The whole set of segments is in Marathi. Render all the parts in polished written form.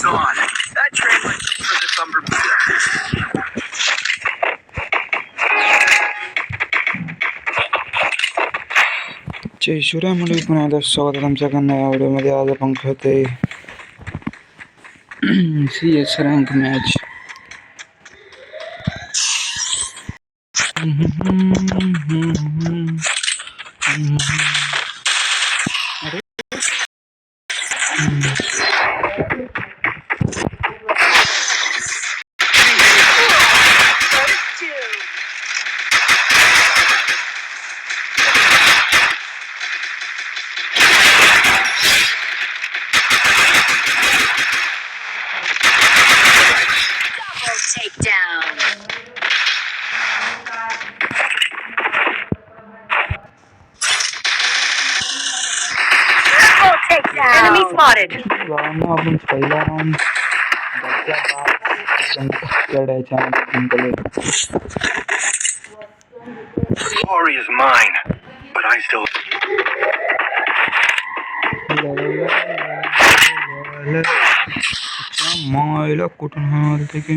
gone. That train went for the Thumber. जय शिवराय मंडळी, पुन्हा एकदा स्वागत आहे तुमच्याकडनं नव्या व्हिडिओमध्ये. आज आपण खेळतोय CS rank match. Takedown. Double takedown. Enemy spotted. आपण पहिला राऊंड लढायच्या जिंकले. Glory is mine, but I still. मायला कुठून हाल ते की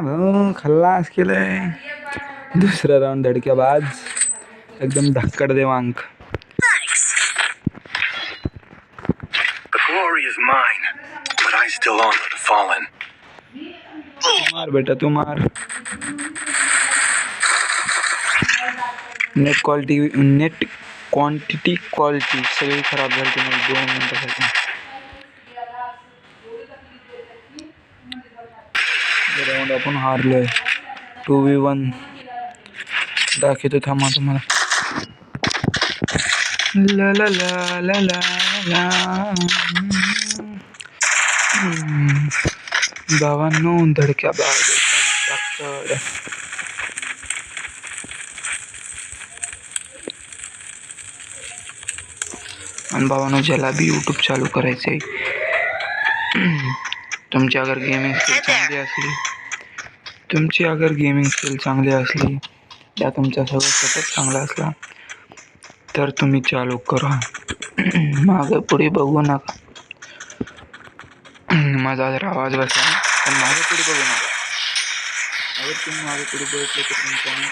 भाऊ खल्लास केलंय. दुसरा राऊंड धडक्याबाज, एकदम धक्कड देवांक. The glory is mine, but I still honor the fallen. मार बेटा तू मार. नेट क्वांटिटी क्वालिटी सगळी खराब झाली तुम्ही 2 मिनिटासाठी. राऊंड आपण हारलोय. 2v1 दाखवतो थांबा तुम्हाला. ला ला ला ला ला ला भावांनो धडक्या बाद. आणि भावांनो ज्याला बी यूट्यूब चालू करायचंय, तुमची अगर गेमिंग स्किल चांगली असली या तुमचा सगळं सेटअप चांगला असला तर तुम्ही चालू करा. मागे पुढे बघू नका. माझा जर आवाज बसला पण मागे पुढे बघू नका. अगर तुम्ही मागे पुढे बघितलं तर तुमच्याने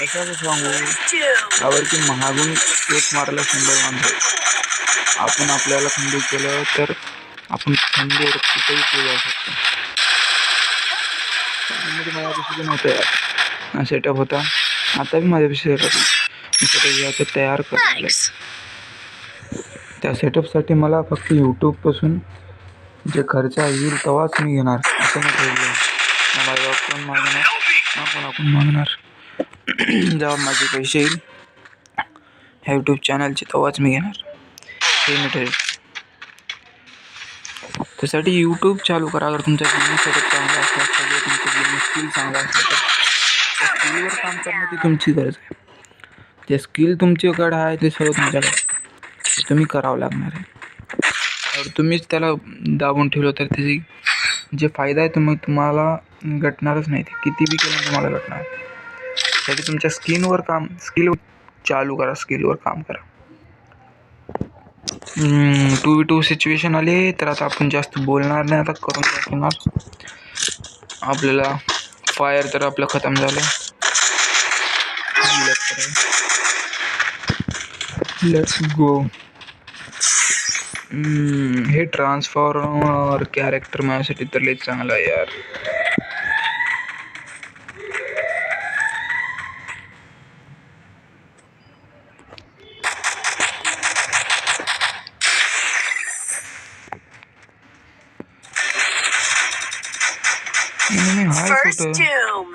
असं सांगू यावर की महागून एक मारायला 100 माणसं. आपण आपल्याला थंडी केलं तर आपण थंडीवर कुठेही पुढे जाऊ शकतो. माझ्यापाशी नव्हतं यार सेटअप होता, आता बी माझ्यापाशी सेटअप तयार करणार. त्या सेटअपसाठी मला फक्त यूट्यूबपासून जे खर्च येईल तेव्हाच मी घेणार, असं मी ठरवलं. मला कोण मागणार ना कोणाकडून मागणार. जेव्हा माझे पैसे येईल ह्या यूट्यूब चॅनलचे तेव्हाच मी घेणार, हे मी ठरवलं. त्यासाठी यूट्यूब चालू करा. अगर तुमचा गेमिंग सेटअप चांगला असला, सगळं तुमचं गेमिंग स्किल चांगला असलं तर त्या स्किलवर काम करणं ती तुमची गरज आहे. जे स्किल तुमच्याकडे आहे ते सगळं तुमच्याकडे ते तुम्ही करावं लागणार आहे. तर तुम्हीच त्याला दाबून ठेवलं तर त्याची जे फायदा आहे तुम्हाला घटणारच नाही. ते किती बी केलं तुम्हाला घटणार. त्यासाठी तुमच्या स्किल चालू करा, स्किलवर काम करा. 2v2 सिच्युएशन आली तर आता आपण जास्त बोलणार नाही, आता करून दाखवणार. आपल्याला फायर तर आपलं खतम झालं. Let's go. हे ट्रान्सफॉर्मर कॅरेक्टर माझ्यासाठी तर लई चांगला आहे यार. First doom.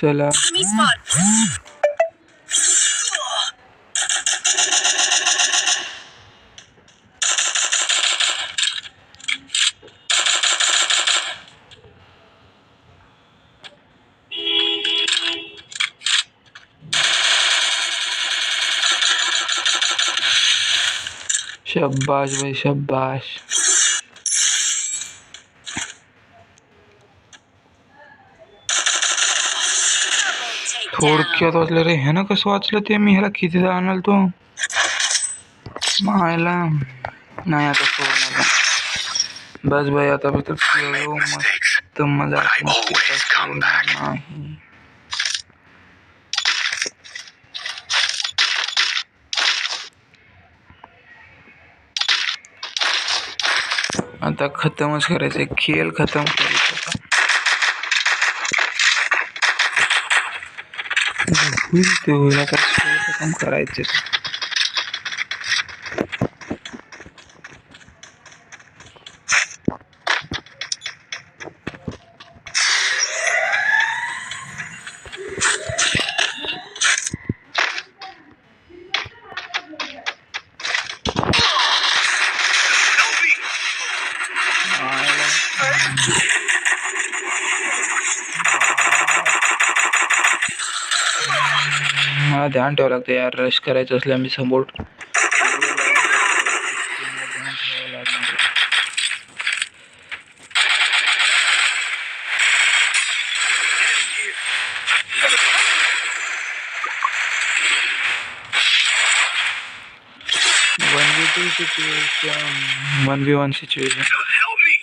चला Enemy spotted. शाबाश भाई शाबाश. Take थोडक्यात down. वाचलं रे. ह्यानं कसं वाचलं ते मी ह्याला कितीदा आणाल तो मायला. नाही आता सोडणार. बस भाई आता फक्त खेळू मस्त मजा नाही. आता खतमच करायचंय. खेळ खतम करायचा होईल ते होईल. आता खेळ खतम करायचे. मला ध्यान ठेवावं लागतं यार. रश करायचं असल्या मी समोर situation 1v1 situation. Help me!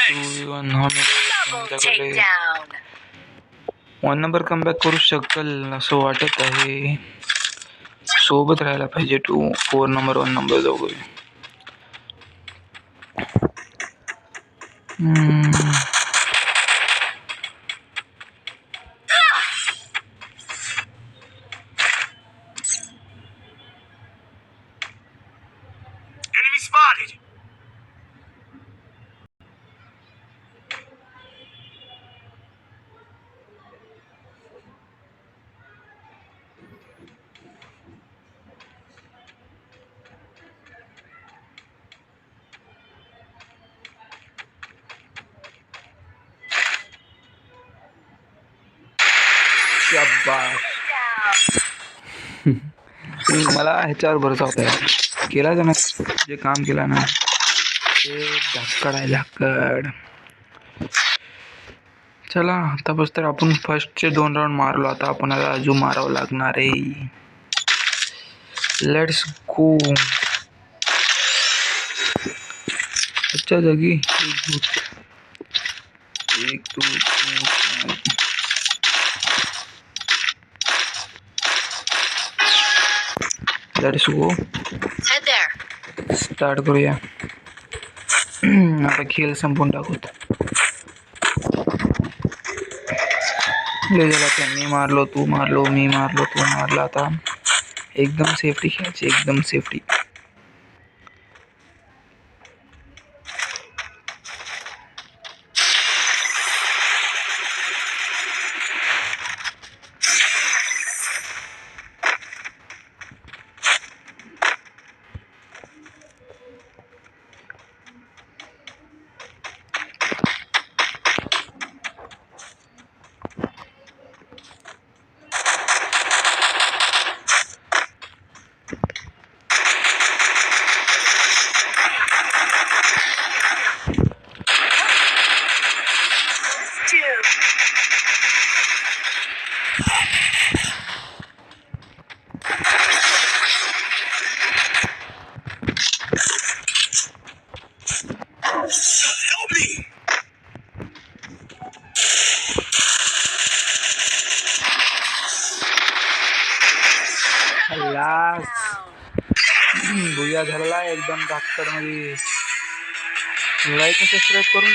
2v1 हा Double takedown. 1 नंबर कमबॅक करू शकल असं वाटत आहे. सोबत राहायला पाहिजे. 4 नंबर 1 नंबर दोघे. Enemy spotted! मला ह्याच्यावर भरोसा होता यार. केला ना जे काम केलं ना ते धाकड आहे धाकड. चला आता बस तर आपण फर्स्टचे 2 राऊंड मारलो. आता आपण अजून मारावं लागणार आहे. Let's go. अच्छा जागी एक दो let's go. Head there. Start करूया. आता खेळ संपून टाकूत. मी मारलो तू मारलो मी मारलो तू मारला. आता एकदम सेफ्टी खेळायची. एकदम सेफ्टी. Help me! भुया झालेला एकदम धाकड मध्ये. लाईक सबस्क्राईब करून